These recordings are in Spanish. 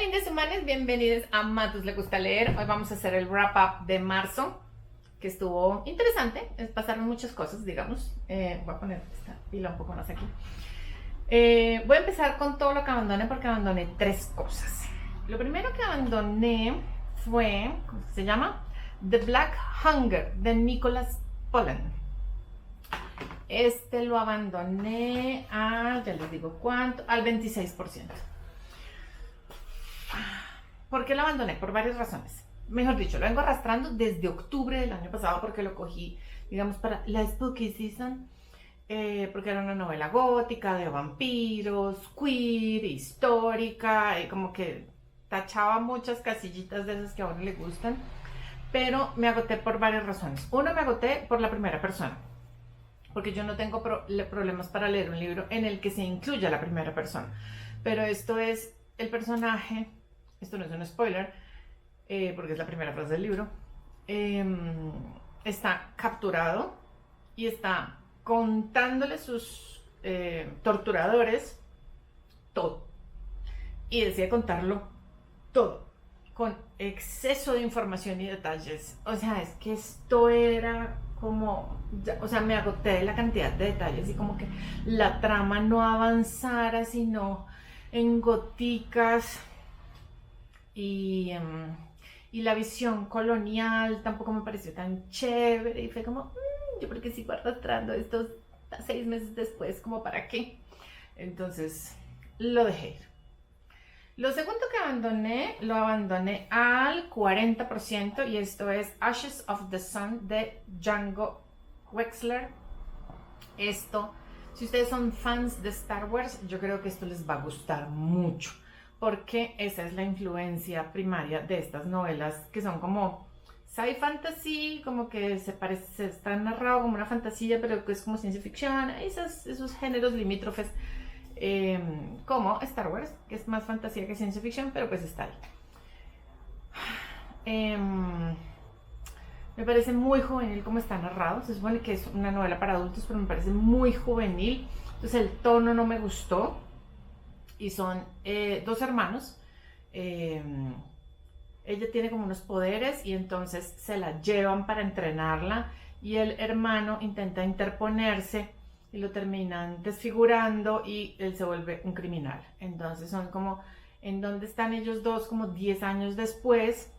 fin de semana, bienvenidos a Matus Le Gusta Leer. Hoy vamos a hacer el wrap-up de marzo, que estuvo interesante. Pasaron muchas cosas, digamos. Voy a poner esta pila un poco más aquí. Voy a empezar con todo lo que abandoné, porque abandoné 3 cosas. Lo primero que abandoné fue, ¿cómo se llama? The Black Hunger, de Nicholas Pollan. Este lo abandoné a, ya les digo cuánto, al 26%. ¿Por qué lo abandoné? Por varias razones. Mejor dicho, lo vengo arrastrando desde octubre del año pasado, porque lo cogí, digamos, para la Spooky Season, porque era una novela gótica de vampiros, queer, histórica, y como que tachaba muchas casillitas de esas que a uno le gustan, pero me agoté por varias razones. Uno, me agoté por la primera persona, porque yo no tengo problemas para leer un libro en el que se incluya la primera persona, pero esto es el personaje. Esto no es un spoiler, porque es la primera frase del libro, está capturado y está contándole sus torturadores todo. Y decide contarlo todo, con exceso de información y detalles. O sea, es que esto era como, o sea, me agoté de la cantidad de detalles y como que la trama no avanzara, sino en goticas. Y la visión colonial tampoco me pareció tan chévere y fue como, yo porque sigo arrastrando estos 6 meses después, como para qué. Entonces lo dejé ir. Lo segundo que lo abandoné al 40%, y esto es Ashes of the Sun de Django Wexler. Esto, si ustedes son fans de Star Wars, yo creo que esto les va a gustar mucho, porque esa es la influencia primaria de estas novelas, que son como sci-fantasy, como que se está narrado como una fantasía, pero que es como ciencia ficción, esos géneros limítrofes, como Star Wars, que es más fantasía que ciencia ficción, pero pues está ahí. Me parece muy juvenil como está narrado. Se supone que es una novela para adultos, pero me parece muy juvenil. Entonces el tono no me gustó. Y son 2 hermanos. Ella tiene como unos poderes y entonces se la llevan para entrenarla, y el hermano intenta interponerse y lo terminan desfigurando y él se vuelve un criminal. Entonces son como en donde están ellos dos como 10 años después,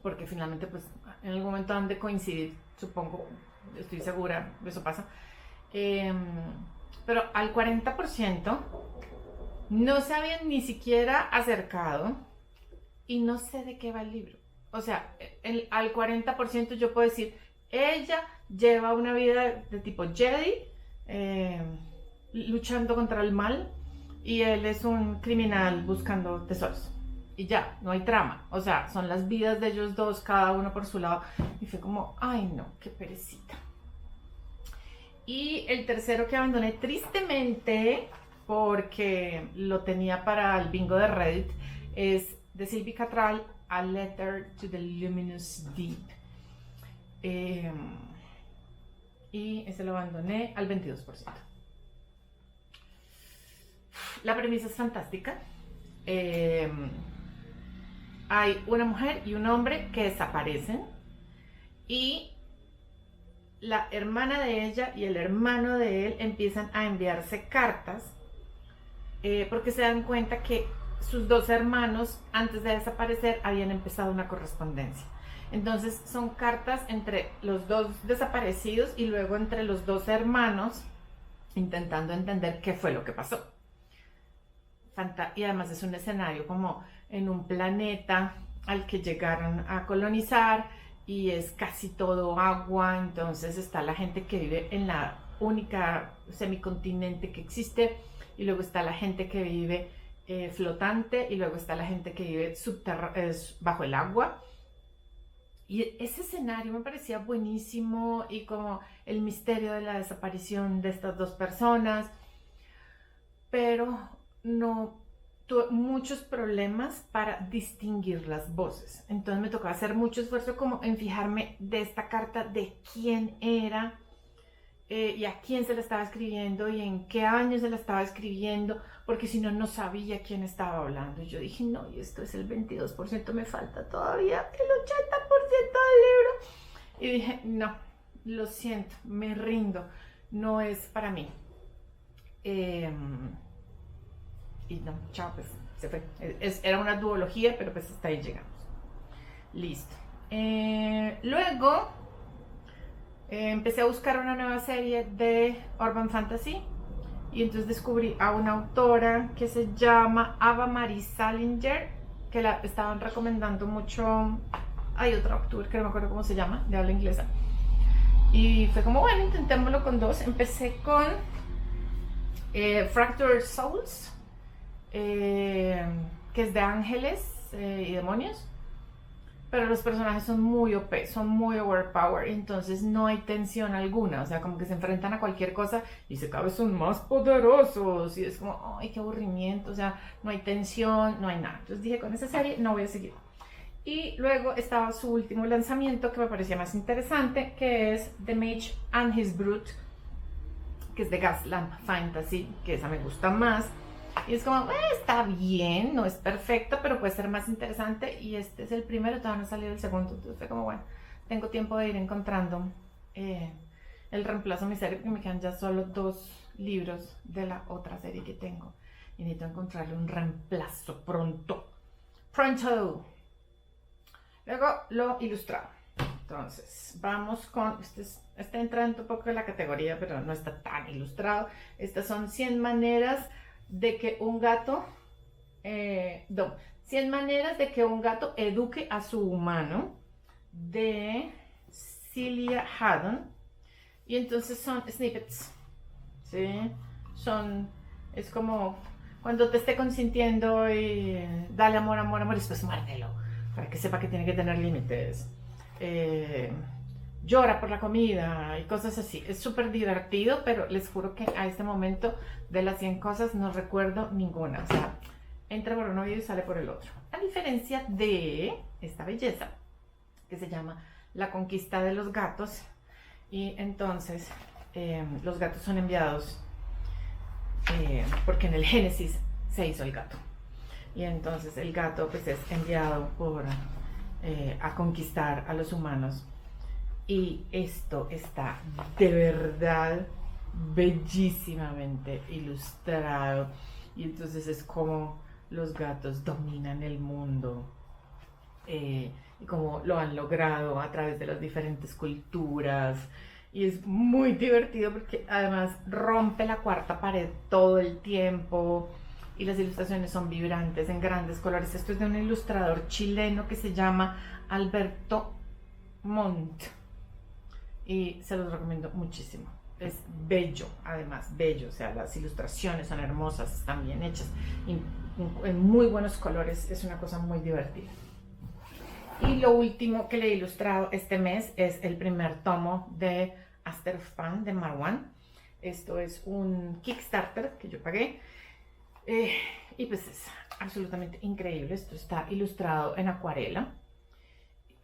porque finalmente pues en algún momento han de coincidir, supongo, estoy segura, eso pasa. Pero al 40% no se habían ni siquiera acercado y no sé de qué va el libro. O sea, al 40% yo puedo decir, ella lleva una vida de tipo Jedi, luchando contra el mal, y él es un criminal buscando tesoros. Y ya, no hay trama. O sea, son las vidas de ellos dos, cada uno por su lado. Y fue como, ay no, qué perecita. Y el tercero que abandoné tristemente, porque lo tenía para el bingo de Reddit, es de Sylvie Cattrall, A Letter to the Luminous Deep. Y ese lo abandoné al 22%. La premisa es fantástica. Hay una mujer y un hombre que desaparecen, y la hermana de ella y el hermano de él empiezan a enviarse cartas, porque se dan cuenta que sus 2 hermanos, antes de desaparecer, habían empezado una correspondencia. Entonces son cartas entre los 2 desaparecidos y luego entre los 2 hermanos, intentando entender qué fue lo que pasó. Y además es un escenario como en un planeta al que llegaron a colonizar, y es casi todo agua. Entonces está la gente que vive en la única semicontinente que existe, y luego está la gente que vive flotante, y luego está la gente que vive bajo el agua. Y ese escenario me parecía buenísimo, y como el misterio de la desaparición de estas 2 personas, pero no tuve muchos problemas para distinguir las voces. Entonces me tocaba hacer mucho esfuerzo como en fijarme de esta carta de quién era, y a quién se la estaba escribiendo y en qué año se la estaba escribiendo, porque si no, no sabía quién estaba hablando. Y yo dije, no, y esto es el 22%, me falta todavía el 80% del libro. Y dije, no, lo siento, me rindo, no es para mí. Y no, chao, pues se fue. Era una duología, pero pues hasta ahí llegamos. Listo. Luego empecé a buscar una nueva serie de Urban Fantasy y entonces descubrí a una autora que se llama Ava Marie Salinger, que la estaban recomendando mucho. Hay otro autor que no me acuerdo cómo se llama, de habla inglesa. Y fue como, bueno, intentémoslo con dos. Empecé con Fractured Souls, que es de ángeles y demonios, pero los personajes son muy OP, son muy overpowered, entonces no hay tensión alguna, o sea, como que se enfrentan a cualquier cosa y se cada vez son más poderosos y es como, ay, qué aburrimiento, o sea, no hay tensión, no hay nada. Entonces dije, con esa serie no voy a seguir. Y luego estaba su último lanzamiento que me parecía más interesante, que es The Mage and His Brute, que es de Gaslamp Fantasy, que esa me gusta más. Y es como, está bien, no es perfecto, pero puede ser más interesante. Y este es el primero, todavía no ha salido el segundo. Entonces fue como, bueno, tengo tiempo de ir encontrando el reemplazo a mi serie, porque me quedan ya solo 2 libros de la otra serie que tengo. Y necesito encontrarle un reemplazo pronto. Pronto. Luego lo ilustrado. Entonces, vamos con, este entra un poco en la categoría, pero no está tan ilustrado. Estas son 100 maneras de que un gato, 100 maneras de que un gato eduque a su humano, de Celia Haddon. Y entonces son snippets, ¿sí? Es como cuando te esté consintiendo y dale amor, amor, amor, y después muérdelo, para que sepa que tiene que tener límites. Llora por la comida y cosas así. Es súper divertido, pero les juro que a este momento de las 100 cosas no recuerdo ninguna. O sea, entra por un oído y sale por el otro. A diferencia de esta belleza, que se llama La conquista de los gatos. Y entonces los gatos son enviados porque en el Génesis se hizo el gato. Y entonces el gato pues es enviado a conquistar a los humanos. Y esto está de verdad bellísimamente ilustrado. Y entonces es como los gatos dominan el mundo. Y como lo han logrado a través de las diferentes culturas. Y es muy divertido porque además rompe la cuarta pared todo el tiempo. Y las ilustraciones son vibrantes, en grandes colores. Esto es de un ilustrador chileno que se llama Alberto Montt. Y se los recomiendo muchísimo. Es bello, además, bello. O sea, las ilustraciones son hermosas, están bien hechas. Y en muy buenos colores, es una cosa muy divertida. Y lo último que le he ilustrado este mes es el primer tomo de Aster of Pan de Marwan. Esto es un Kickstarter que yo pagué. Y pues es absolutamente increíble. Esto está ilustrado en acuarela.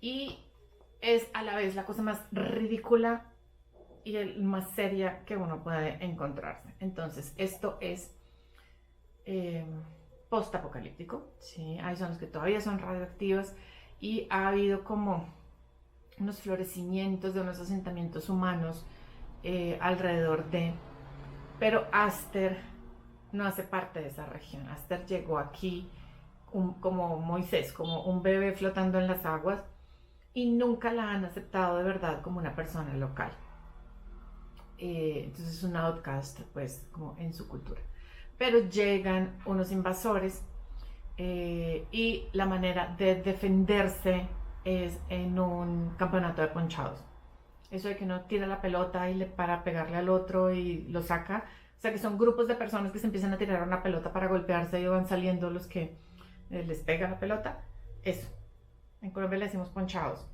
Y es a la vez la cosa más ridícula y más seria que uno puede encontrarse. Entonces, esto es post-apocalíptico, ¿sí? Hay zonas que todavía son radioactivas y ha habido como unos florecimientos de unos asentamientos humanos alrededor de... Pero Aster no hace parte de esa región. Aster llegó aquí como Moisés, como un bebé flotando en las aguas, y nunca la han aceptado de verdad como una persona local. Entonces es un outcast, pues, como en su cultura. Pero llegan unos invasores y la manera de defenderse es en un campeonato de ponchados. Eso de que uno tira la pelota y le para pegarle al otro y lo saca. O sea, que son grupos de personas que se empiezan a tirar una pelota para golpearse y van saliendo los que les pega la pelota. Eso. En Colombia le decimos ponchados.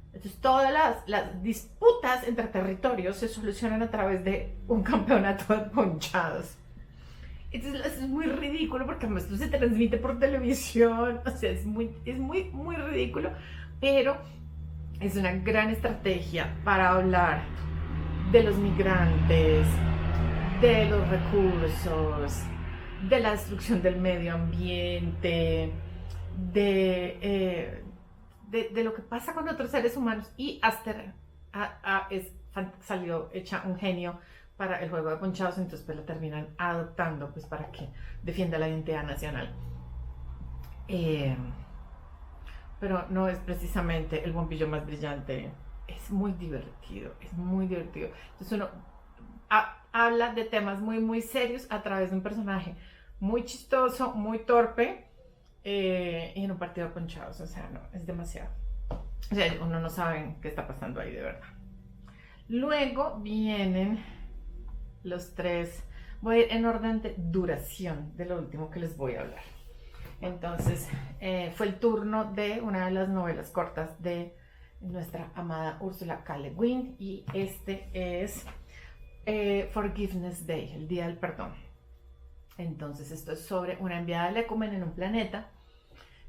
Entonces todas las disputas entre territorios se solucionan a través de un campeonato de ponchados. Entonces es muy ridículo porque además esto se transmite por televisión. O sea, es muy ridículo. Pero es una gran estrategia para hablar de los migrantes, de los recursos, de la destrucción del medio ambiente, de lo que pasa con otros seres humanos. Y Aster salió hecha un genio para el juego de ponchados, entonces pues la terminan adoptando pues para que defienda la identidad nacional. Pero no es precisamente el bombillo más brillante. Es muy divertido, es muy divertido. Entonces uno habla de temas muy, muy serios a través de un personaje muy chistoso, muy torpe, y en un partido de ponchados. O sea, no, es demasiado. O sea, uno no sabe qué está pasando ahí de verdad. Luego vienen los tres. Voy a ir en orden de duración de lo último que les voy a hablar. Entonces, fue el turno de una de las novelas cortas de nuestra amada Ursula K. Le Guin, y este es Forgiveness Day, el Día del Perdón. Entonces, esto es sobre una enviada de Lecumen en un planeta,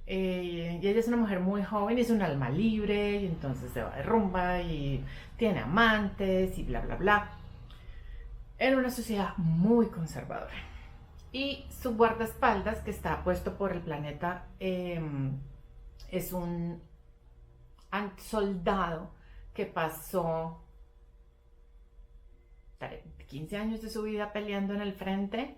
y ella es una mujer muy joven y es un alma libre, y entonces se va de rumba y tiene amantes y bla bla bla, en una sociedad muy conservadora. Y su guardaespaldas, que está puesto por el planeta, es un soldado que pasó 15 años de su vida peleando en el frente,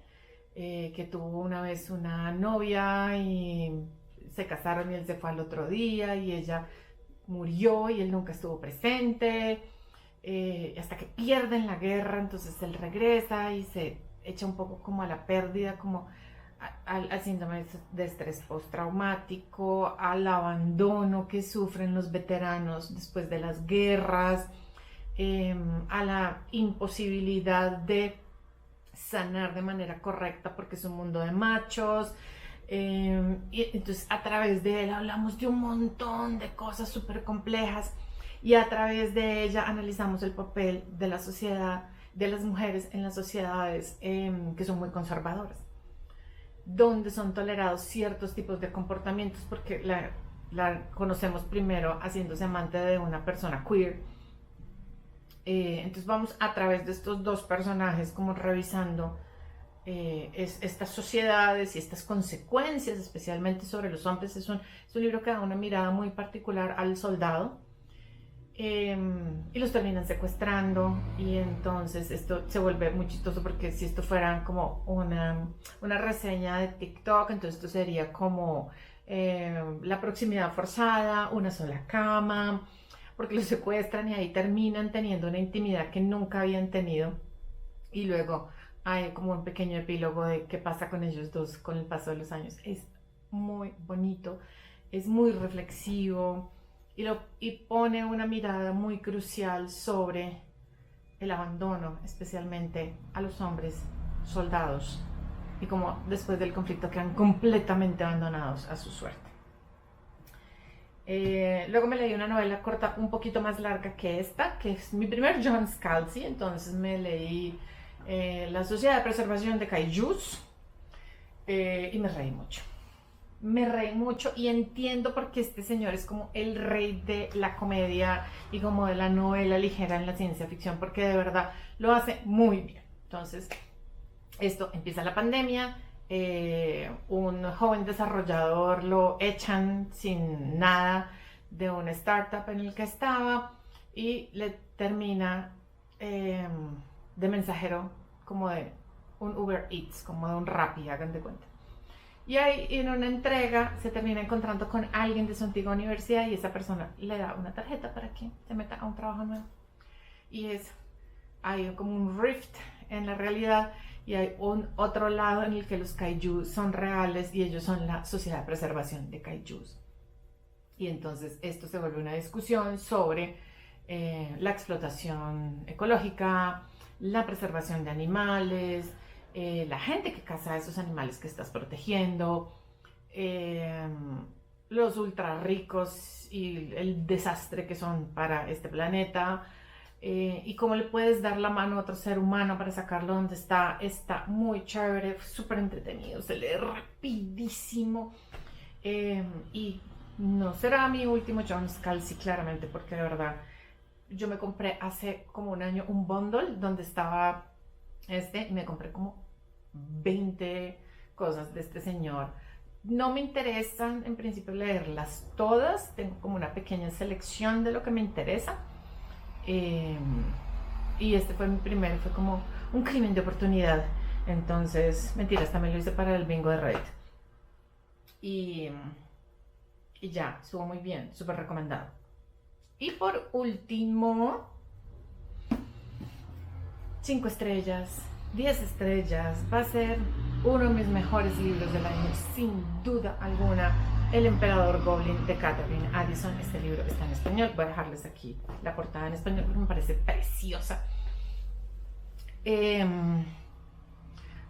que tuvo una vez una novia y se casaron y él se fue al otro día y ella murió y él nunca estuvo presente, hasta que pierden la guerra. Entonces él regresa y se echa un poco como a la pérdida, como al síndrome de estrés postraumático, al abandono que sufren los veteranos después de las guerras, a la imposibilidad de sanar de manera correcta porque es un mundo de machos. Y entonces a través de él hablamos de un montón de cosas súper complejas, y a través de ella analizamos el papel de la sociedad, de las mujeres en las sociedades que son muy conservadoras, donde son tolerados ciertos tipos de comportamientos, porque la conocemos primero haciéndose amante de una persona queer. Entonces vamos a través de estos dos personajes como revisando estas sociedades y estas consecuencias, especialmente sobre los hombres. Es un libro que da una mirada muy particular al soldado, y los terminan secuestrando, y entonces esto se vuelve muy chistoso, porque si esto fuera como una reseña de TikTok, entonces esto sería como la proximidad forzada, una sola cama, porque los secuestran y ahí terminan teniendo una intimidad que nunca habían tenido, y luego hay como un pequeño epílogo de qué pasa con ellos dos con el paso de los años. Es muy bonito, es muy reflexivo, y pone una mirada muy crucial sobre el abandono, especialmente a los hombres soldados, y como después del conflicto quedan completamente abandonados a su suerte. Luego me leí una novela corta un poquito más larga que esta, que es mi primer John Scalzi. Entonces me leí La Sociedad de Preservación de Kaijus, y me reí mucho. Me reí mucho, y entiendo por qué este señor es como el rey de la comedia y como de la novela ligera en la ciencia ficción, porque de verdad lo hace muy bien. Entonces, esto empieza la pandemia, un joven desarrollador lo echan sin nada de una startup en el que estaba, y le termina de mensajero como de un Uber Eats, como de un Rappi, hagan de cuenta. Y ahí en una entrega se termina encontrando con alguien de su antigua universidad, y esa persona le da una tarjeta para que se meta a un trabajo nuevo. Y hay como un rift en la realidad, y hay un otro lado en el que los kaijus son reales, y ellos son la Sociedad de Preservación de Kaijus. Y entonces esto se vuelve una discusión sobre la explotación ecológica, la preservación de animales, la gente que caza a esos animales que estás protegiendo, los ultra ricos y el desastre que son para este planeta, y cómo le puedes dar la mano a otro ser humano para sacarlo donde está. Está muy chévere, súper entretenido, se lee rapidísimo, y no será mi último John Scalzi claramente, porque de verdad yo me compré hace como un año un bundle donde estaba y me compré como 20 cosas de este señor. No me interesan en principio leerlas todas, tengo como una pequeña selección de lo que me interesa. Eh, y este fue mi primero, fue como un crimen de oportunidad. Entonces, mentiras, también lo hice para el bingo de Reddit. Y, y ya, estuvo muy bien, súper recomendado. Y por último, 5 estrellas, 10 estrellas, va a ser uno de mis mejores libros del año, sin duda alguna, El Emperador Goblin de Katherine Addison. Este libro está en español, voy a dejarles aquí la portada en español porque me parece preciosa.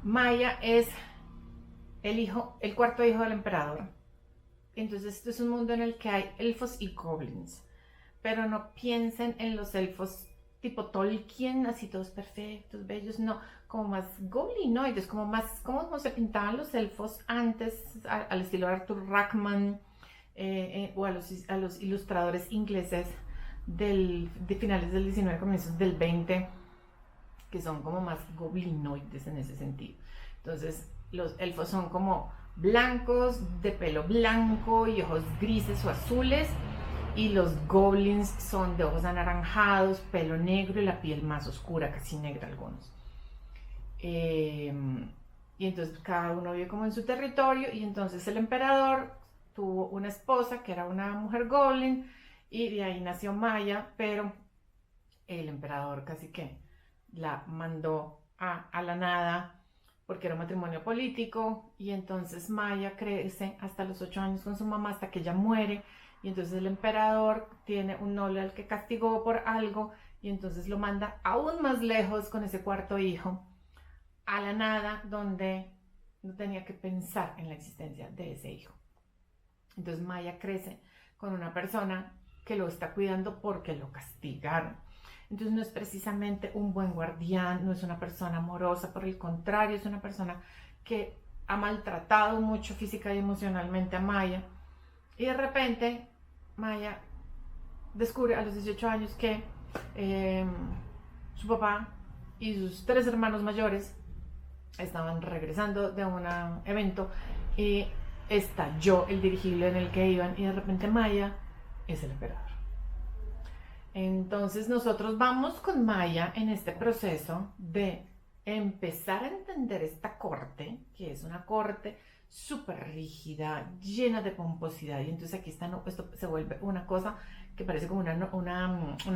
Maya es el cuarto hijo del emperador. Entonces esto es un mundo en el que hay elfos y goblins, pero no piensen en los elfos tipo Tolkien, así todos perfectos, bellos, no, como más goblinoides, como más como se pintaban los elfos antes, al estilo de Arthur Rackman, o a los ilustradores ingleses de finales del 19, comienzos del 20, que son como más goblinoides en ese sentido. Entonces los elfos son como blancos, de pelo blanco y ojos grises o azules, y los goblins son de ojos anaranjados, pelo negro y la piel más oscura, casi negra algunos. Y entonces cada uno vive como en su territorio, y entonces el emperador tuvo una esposa que era una mujer goblin, y de ahí nació Maya, pero el emperador casi que la mandó a la nada porque era un matrimonio político, y entonces Maya crece hasta los 8 años con su mamá hasta que ella muere, y entonces el emperador tiene un noble al que castigó por algo, y entonces lo manda aún más lejos con ese cuarto hijo, a la nada, donde no tenía que pensar en la existencia de ese hijo. Entonces Maya crece con una persona que lo está cuidando porque lo castigaron. Entonces no es precisamente un buen guardián, no es una persona amorosa, por el contrario, es una persona que ha maltratado mucho física y emocionalmente a Maya. Y de repente Maya descubre a los 18 años que su papá y sus 3 hermanos mayores estaban regresando de un evento, y estalló el dirigible en el que iban, y de repente Maya es el emperador. Entonces nosotros vamos con Maya en este proceso de empezar a entender esta corte, que es una corte súper rígida, llena de pomposidad, y entonces aquí esto se vuelve una cosa que parece como una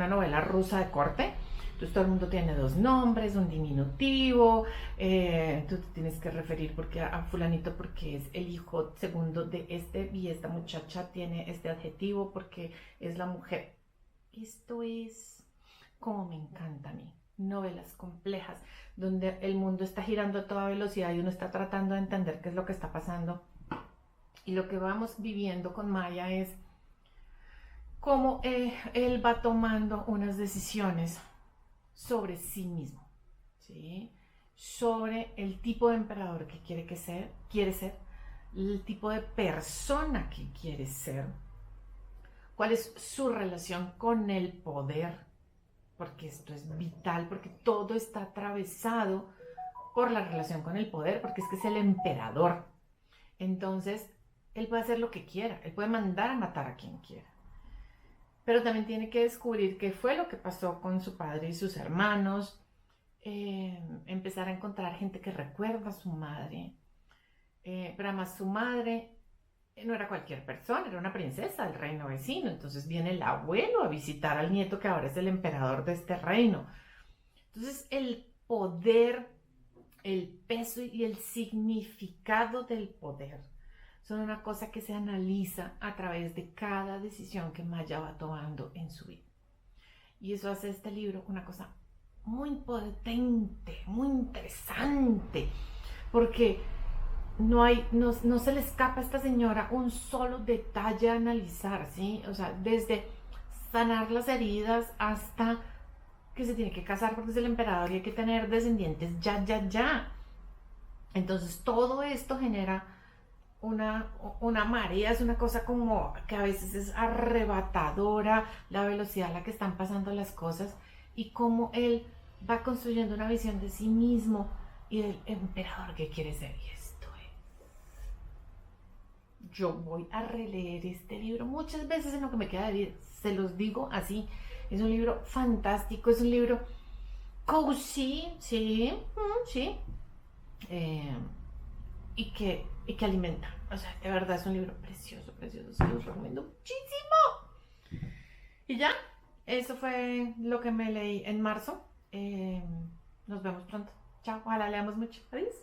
novela rusa de corte. Entonces todo el mundo tiene 2 nombres, un diminutivo, tú te tienes que referir a fulanito porque es el hijo segundo de este, y esta muchacha tiene este adjetivo porque es la mujer. Esto es como me encanta a mí, novelas complejas, donde el mundo está girando a toda velocidad y uno está tratando de entender qué es lo que está pasando. Y lo que vamos viviendo con Maya es cómo él va tomando unas decisiones sobre sí mismo, ¿sí? Sobre el tipo de emperador que quiere ser, el tipo de persona que quiere ser, cuál es su relación con el poder, porque esto es vital, porque todo está atravesado por la relación con el poder, porque es que es el emperador. Entonces, él puede hacer lo que quiera, él puede mandar a matar a quien quiera, pero también tiene que descubrir qué fue lo que pasó con su padre y sus hermanos, empezar a encontrar gente que recuerda a su madre, pero además su madre no era cualquier persona, era una princesa del reino vecino. Entonces viene el abuelo a visitar al nieto que ahora es el emperador de este reino. Entonces el poder, el peso y el significado del poder son una cosa que se analiza a través de cada decisión que Maya va tomando en su vida. Y eso hace este libro una cosa muy potente, muy interesante, porque no se le escapa a esta señora un solo detalle a analizar, ¿sí? O sea, desde sanar las heridas hasta que se tiene que casar porque es el emperador y hay que tener descendientes ya. Entonces todo esto genera una marea, es una cosa como que a veces es arrebatadora la velocidad a la que están pasando las cosas y cómo él va construyendo una visión de sí mismo y del emperador que quiere ser. Y esto yo voy a releer este libro muchas veces en lo que me queda de vida, se los digo así, es un libro fantástico, es un libro cozy, sí, sí, eh, y que alimenta. O sea, de verdad es un libro precioso, precioso. Se los recomiendo muchísimo. Y ya, eso fue lo que me leí en marzo. Nos vemos pronto. Chao, ojalá leamos mucho. Adiós.